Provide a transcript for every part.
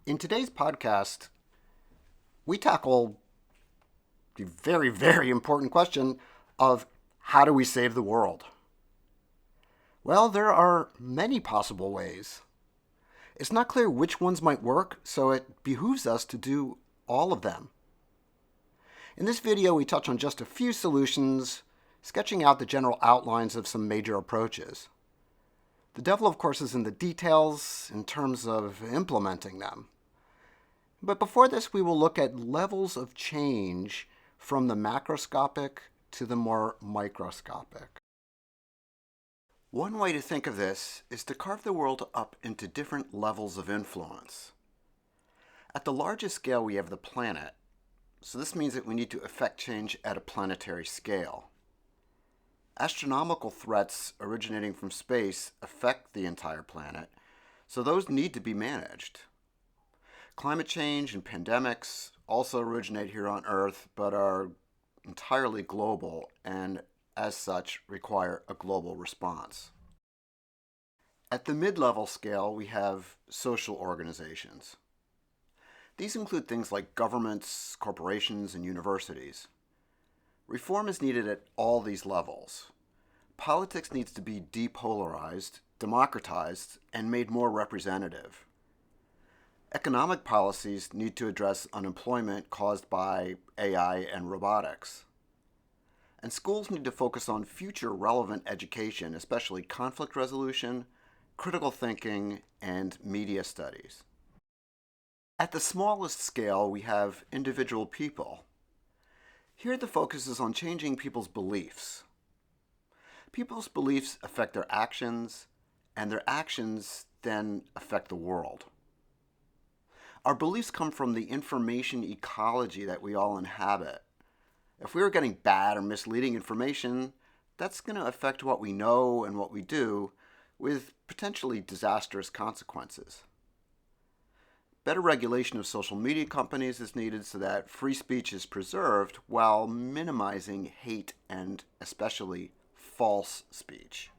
In today's podcast, we tackle the very, very important question of how do we save the world? Well, there are many possible ways. It's not clear which ones might work, so it behooves us to do all of them. In this video, we touch on just a few solutions, sketching out the general outlines of some major approaches. The devil, of course, is in the details in terms of implementing them. But before this, we will look at levels of change from the macroscopic to the more microscopic. One way to think of this is to carve the world up into different levels of influence. At the largest scale, we have the planet, so this means that we need to effect change at a planetary scale. Astronomical threats originating from space affect the entire planet, so those need to be managed. Climate change and pandemics also originate here on Earth, but are entirely global and, as such, require a global response. At the mid-level scale, we have social organizations. These include things like governments, corporations, and universities. Reform is needed at all these levels. Politics needs to be depolarized, democratized, and made more representative. Economic policies need to address unemployment caused by AI and robotics. And schools need to focus on future relevant education, especially conflict resolution, critical thinking, and media studies. At the smallest scale, we have individual people. Here the focus is on changing people's beliefs. People's beliefs affect their actions, and their actions then affect the world. Our beliefs come from the information ecology that we all inhabit. If we are getting bad or misleading information, that's going to affect what we know and what we do, with potentially disastrous consequences. Better regulation of social media companies is needed so that free speech is preserved while minimizing hate and especially false speech.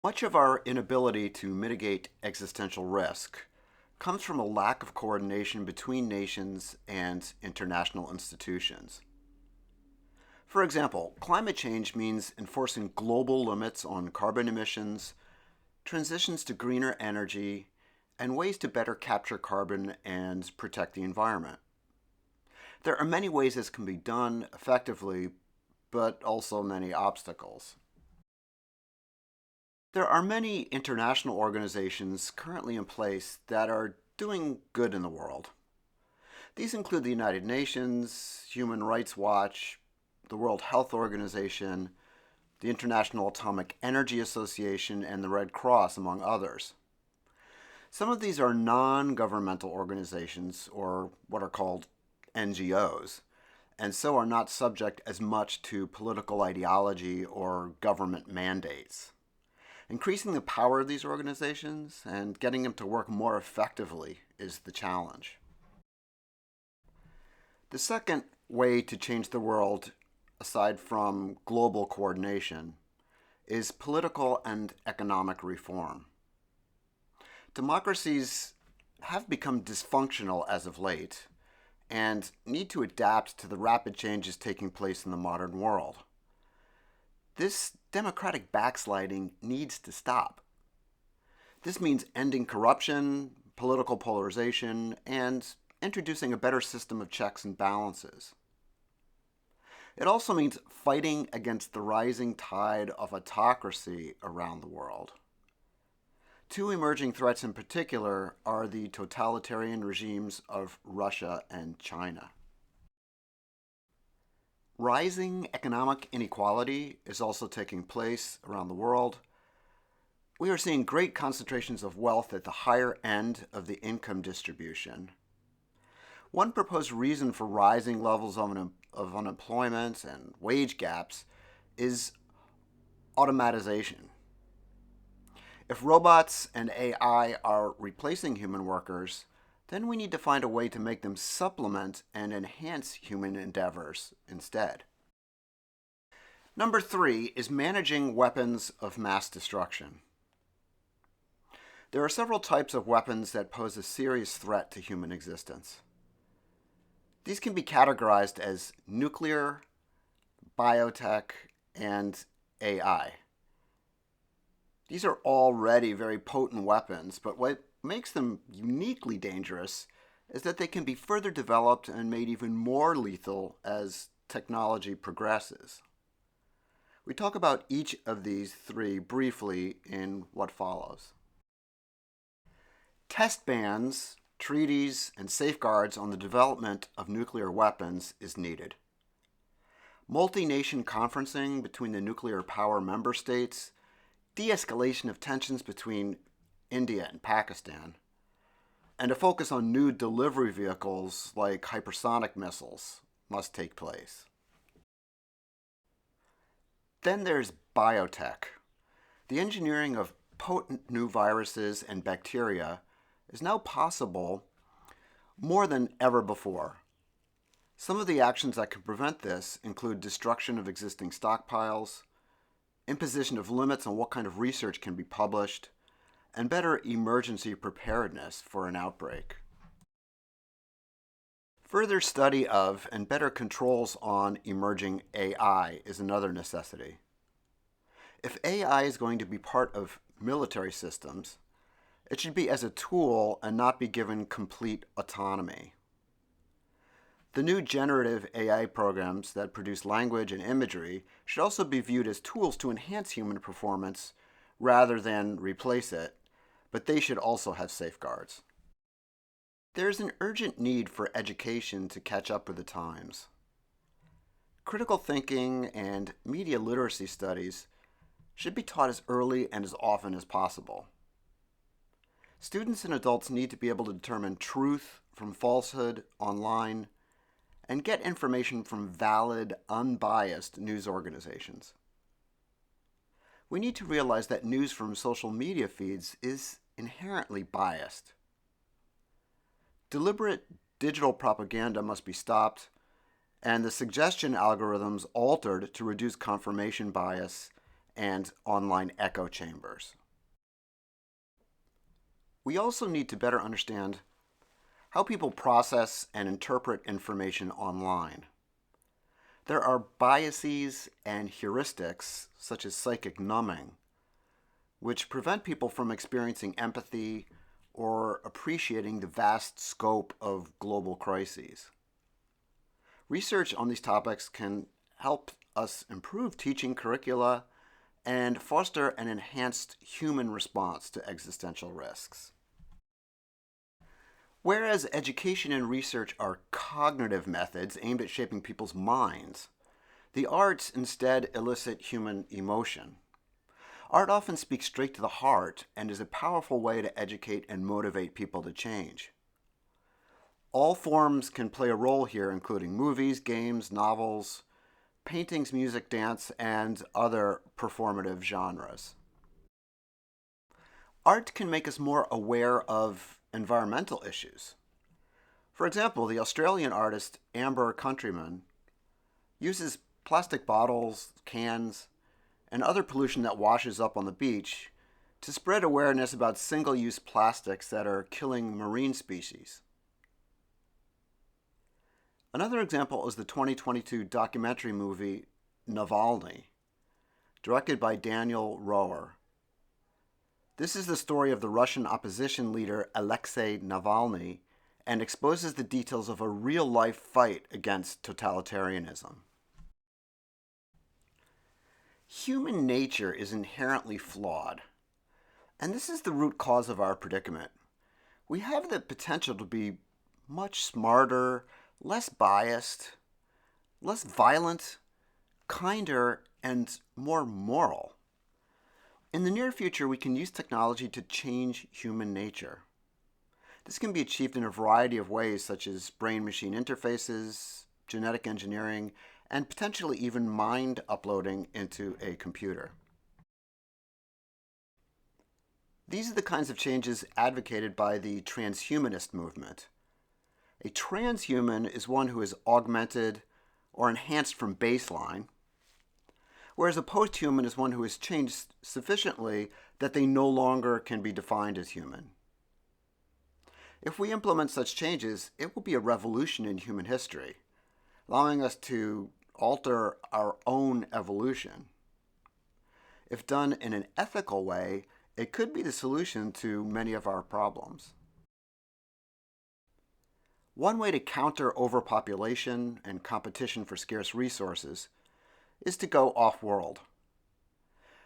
Much of our inability to mitigate existential risk comes from a lack of coordination between nations and international institutions. For example, climate change means enforcing global limits on carbon emissions, transitions to greener energy, and ways to better capture carbon and protect the environment. There are many ways this can be done effectively, but also many obstacles. There are many international organizations currently in place that are doing good in the world. These include the United Nations, Human Rights Watch, the World Health Organization, the International Atomic Energy Association, and the Red Cross, among others. Some of these are non-governmental organizations, or what are called NGOs, and so are not subject as much to political ideology or government mandates. Increasing the power of these organizations and getting them to work more effectively is the challenge. The second way to change the world, aside from global coordination, is political and economic reform. Democracies have become dysfunctional as of late and need to adapt to the rapid changes taking place in the modern world. This democratic backsliding needs to stop. This means ending corruption, political polarization, and introducing a better system of checks and balances. It also means fighting against the rising tide of autocracy around the world. Two emerging threats in particular are the totalitarian regimes of Russia and China. Rising economic inequality is also taking place around the world. We are seeing great concentrations of wealth at the higher end of the income distribution. One proposed reason for rising levels of unemployment and wage gaps is automatization. If robots and AI are replacing human workers, then we need to find a way to make them supplement and enhance human endeavors instead. Number 3 is managing weapons of mass destruction. There are several types of weapons that pose a serious threat to human existence. These can be categorized as nuclear, biotech, and AI. These are already very potent weapons, but what makes them uniquely dangerous is that they can be further developed and made even more lethal as technology progresses. We talk about each of these three briefly in what follows. Test bans, treaties, and safeguards on the development of nuclear weapons is needed. Multi-nation conferencing between the nuclear power member states, de-escalation of tensions between India and Pakistan, and a focus on new delivery vehicles like hypersonic missiles must take place. Then there's biotech. The engineering of potent new viruses and bacteria is now possible more than ever before. Some of the actions that can prevent this include destruction of existing stockpiles, imposition of limits on what kind of research can be published, and better emergency preparedness for an outbreak. Further study of and better controls on emerging AI is another necessity. If AI is going to be part of military systems, it should be as a tool and not be given complete autonomy. The new generative AI programs that produce language and imagery should also be viewed as tools to enhance human performance rather than replace it, but they should also have safeguards. There is an urgent need for education to catch up with the times. Critical thinking and media literacy studies should be taught as early and as often as possible. Students and adults need to be able to determine truth from falsehood online and get information from valid, unbiased news organizations. We need to realize that news from social media feeds is inherently biased. Deliberate digital propaganda must be stopped, and the suggestion algorithms altered to reduce confirmation bias and online echo chambers. We also need to better understand how people process and interpret information online. There are biases and heuristics, such as psychic numbing, which prevent people from experiencing empathy or appreciating the vast scope of global crises. Research on these topics can help us improve teaching curricula and foster an enhanced human response to existential risks. Whereas education and research are cognitive methods aimed at shaping people's minds, the arts instead elicit human emotion. Art often speaks straight to the heart and is a powerful way to educate and motivate people to change. All forms can play a role here, including movies, games, novels, paintings, music, dance, and other performative genres. Art can make us more aware of environmental issues. For example, the Australian artist Amber Countryman uses plastic bottles, cans, and other pollution that washes up on the beach to spread awareness about single-use plastics that are killing marine species. Another example is the 2022 documentary movie Navalny, directed by Daniel Roher. This is the story of the Russian opposition leader Alexei Navalny and exposes the details of a real-life fight against totalitarianism. Human nature is inherently flawed, and this is the root cause of our predicament. We have the potential to be much smarter, less biased, less violent, kinder, and more moral. In the near future, we can use technology to change human nature. This can be achieved in a variety of ways, such as brain-machine interfaces, genetic engineering, and potentially even mind uploading into a computer. These are the kinds of changes advocated by the transhumanist movement. A transhuman is one who is augmented or enhanced from baseline, whereas a posthuman is one who has changed sufficiently that they no longer can be defined as human. If we implement such changes, it will be a revolution in human history, allowing us to alter our own evolution. If done in an ethical way, it could be the solution to many of our problems. One way to counter overpopulation and competition for scarce resources is to go off-world.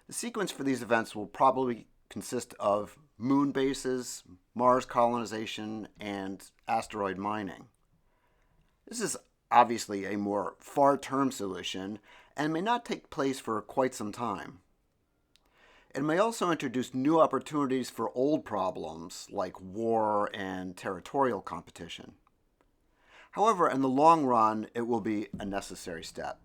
The sequence for these events will probably consist of moon bases, Mars colonization, and asteroid mining. This is obviously a more far-term solution and may not take place for quite some time. It may also introduce new opportunities for old problems like war and territorial competition. However, in the long run, it will be a necessary step.